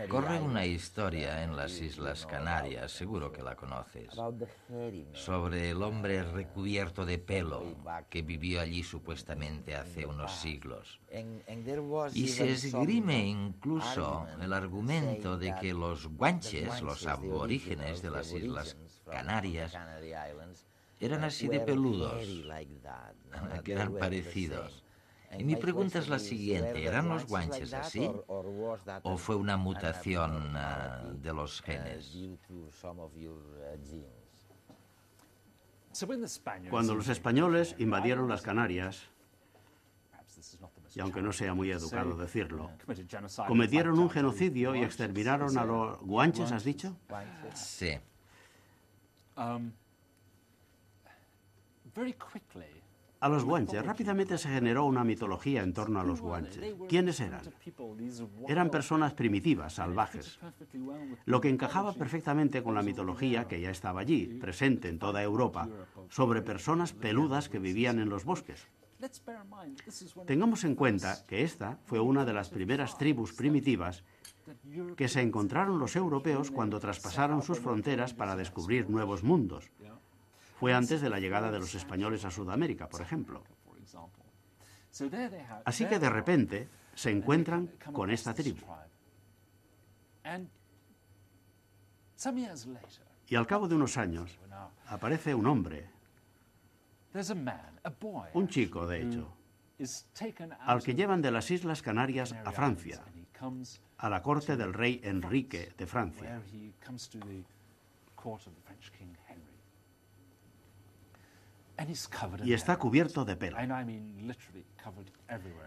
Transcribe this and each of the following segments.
Corre una historia en las Islas Canarias, seguro que la conoces, sobre el hombre recubierto de pelo que vivió allí supuestamente hace unos siglos. Y se esgrime incluso el argumento de que los guanches, los aborígenes de las Islas Canarias, eran así de peludos, que eran parecidos. Y mi pregunta es la siguiente, ¿eran los guanches así o fue una mutación de los genes? Cuando los españoles invadieron las Canarias, y aunque no sea muy educado decirlo, cometieron un genocidio y exterminaron a los guanches, ¿has dicho? Sí. A los guanches. Rápidamente se generó una mitología en torno a los guanches. ¿Quiénes eran? Eran personas primitivas, salvajes. Lo que encajaba perfectamente con la mitología que ya estaba allí, presente en toda Europa, sobre personas peludas que vivían en los bosques. Tengamos en cuenta que esta fue una de las primeras tribus primitivas que se encontraron los europeos cuando traspasaron sus fronteras para descubrir nuevos mundos. Fue antes de la llegada de los españoles a Sudamérica, por ejemplo. Así que de repente se encuentran con esta tribu. Y al cabo de unos años aparece un hombre, un chico de hecho, al que llevan de las Islas Canarias a Francia, a la corte del rey Enrique de Francia. Y está cubierto de pelo.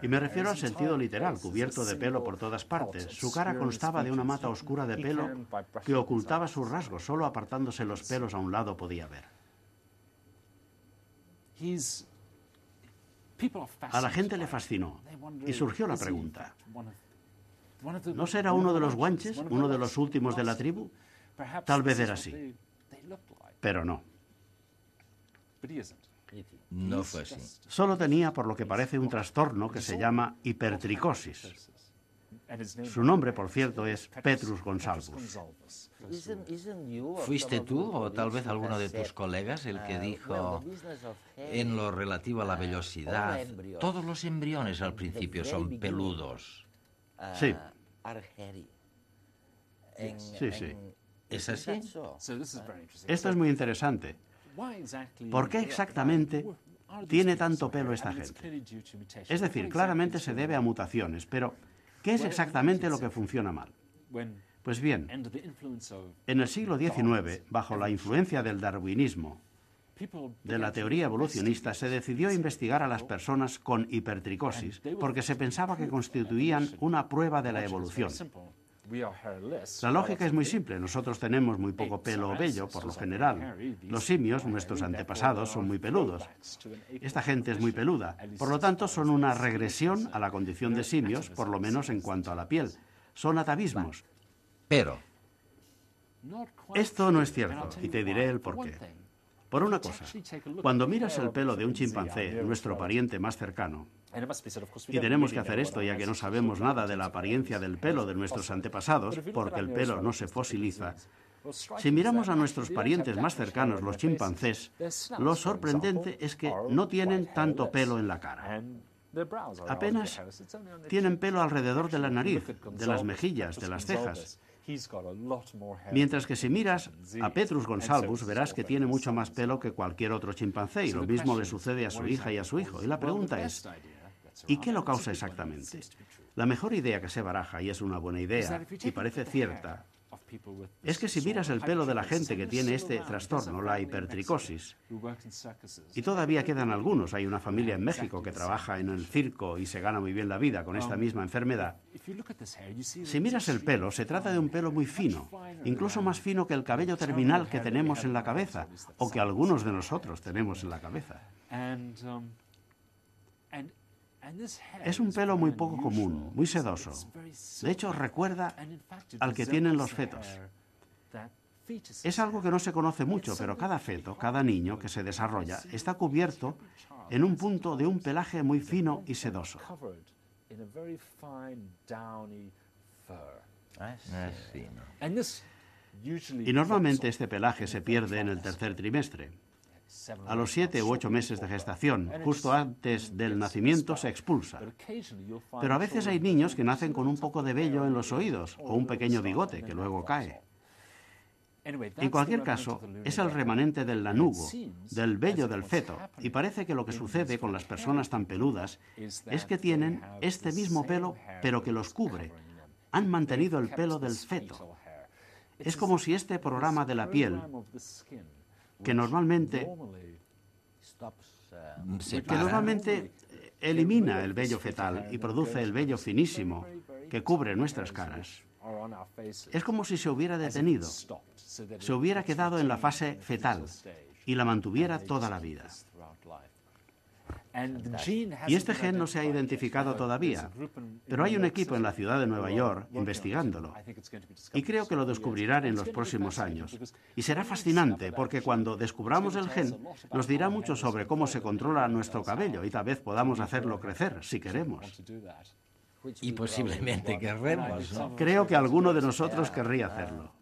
Y me refiero al sentido literal, cubierto de pelo por todas partes. Su cara constaba de una mata oscura de pelo que ocultaba sus rasgos. Solo apartándose los pelos a un lado podía ver. A la gente le fascinó y surgió la pregunta: ¿no será uno de los guanches, uno de los últimos de la tribu? Tal vez era así, pero no. No fue así. Solo tenía, por lo que parece, un trastorno que se llama hipertricosis. Su nombre, por cierto, es Petrus Gonsalvus. ¿Fuiste tú o tal vez alguno de tus colegas el que dijo, en lo relativo a la vellosidad, todos los embriones al principio son peludos? Sí. Sí, sí. ¿Es así? Esto es muy interesante. ¿Por qué exactamente tiene tanto pelo esta gente? Es decir, claramente se debe a mutaciones, pero ¿qué es exactamente lo que funciona mal? Pues bien, en el siglo XIX, bajo la influencia del darwinismo, de la teoría evolucionista, se decidió investigar a las personas con hipertricosis porque se pensaba que constituían una prueba de la evolución. La lógica es muy simple. Nosotros tenemos muy poco pelo o vello, por lo general. Los simios, nuestros antepasados, son muy peludos. Esta gente es muy peluda. Por lo tanto, son una regresión a la condición de simios, por lo menos en cuanto a la piel. Son atavismos. Pero esto no es cierto, y te diré el porqué. Por una cosa, cuando miras el pelo de un chimpancé, nuestro pariente más cercano, y tenemos que hacer esto ya que no sabemos nada de la apariencia del pelo de nuestros antepasados, porque el pelo no se fosiliza, si miramos a nuestros parientes más cercanos, los chimpancés, lo sorprendente es que no tienen tanto pelo en la cara. Apenas tienen pelo alrededor de la nariz, de las mejillas, de las cejas. Mientras que si miras a Petrus Gonsalvus verás que tiene mucho más pelo que cualquier otro chimpancé, y lo mismo le sucede a su hija y a su hijo. Y la pregunta es, ¿y qué lo causa exactamente? La mejor idea que se baraja, y es una buena idea, y parece cierta, es que si miras el pelo de la gente que tiene este trastorno, la hipertricosis, y todavía quedan algunos, hay una familia en México que trabaja en el circo y se gana muy bien la vida con esta misma enfermedad, si miras el pelo, se trata de un pelo muy fino, incluso más fino que el cabello terminal que tenemos en la cabeza, o que algunos de nosotros tenemos en la cabeza. Es un pelo muy poco común, muy sedoso. De hecho, recuerda al que tienen los fetos. Es algo que no se conoce mucho, pero cada feto, cada niño que se desarrolla, está cubierto en un punto de un pelaje muy fino y sedoso. Sí, ¿no? Y normalmente este pelaje se pierde en el tercer trimestre. A los 7 u 8 meses de gestación, justo antes del nacimiento, se expulsa. Pero a veces hay niños que nacen con un poco de vello en los oídos o un pequeño bigote que luego cae. En cualquier caso, es el remanente del lanugo, del vello del feto, y parece que lo que sucede con las personas tan peludas es que tienen este mismo pelo, pero que los cubre. Han mantenido el pelo del feto. Es como si este programa de la piel, que normalmente elimina el vello fetal y produce el vello finísimo que cubre nuestras caras, es como si se hubiera detenido, se hubiera quedado en la fase fetal y la mantuviera toda la vida. Y este gen no se ha identificado todavía, pero hay un equipo en la ciudad de Nueva York investigándolo. Y creo que lo descubrirán en los próximos años. Y será fascinante, porque cuando descubramos el gen, nos dirá mucho sobre cómo se controla nuestro cabello y tal vez podamos hacerlo crecer, si queremos. Y posiblemente querremos, ¿no? Creo que alguno de nosotros querría hacerlo.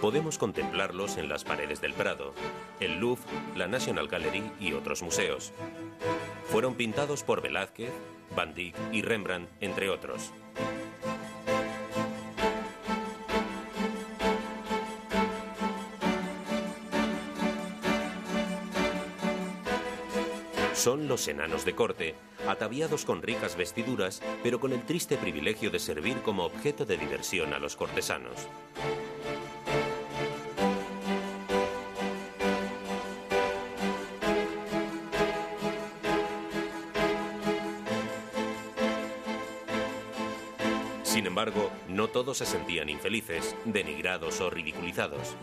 Podemos contemplarlos en las paredes del Prado, el Louvre, la National Gallery y otros museos. Fueron pintados por Velázquez, Van Dyck y Rembrandt, entre otros. Son los enanos de corte, ataviados con ricas vestiduras, pero con el triste privilegio de servir como objeto de diversión a los cortesanos. Sin embargo, no todos se sentían infelices, denigrados o ridiculizados.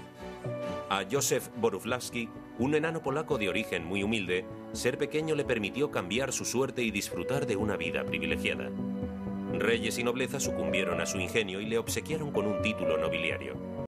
A Józef Boruflavski, un enano polaco de origen muy humilde, ser pequeño le permitió cambiar su suerte y disfrutar de una vida privilegiada. Reyes y nobleza sucumbieron a su ingenio y le obsequiaron con un título nobiliario.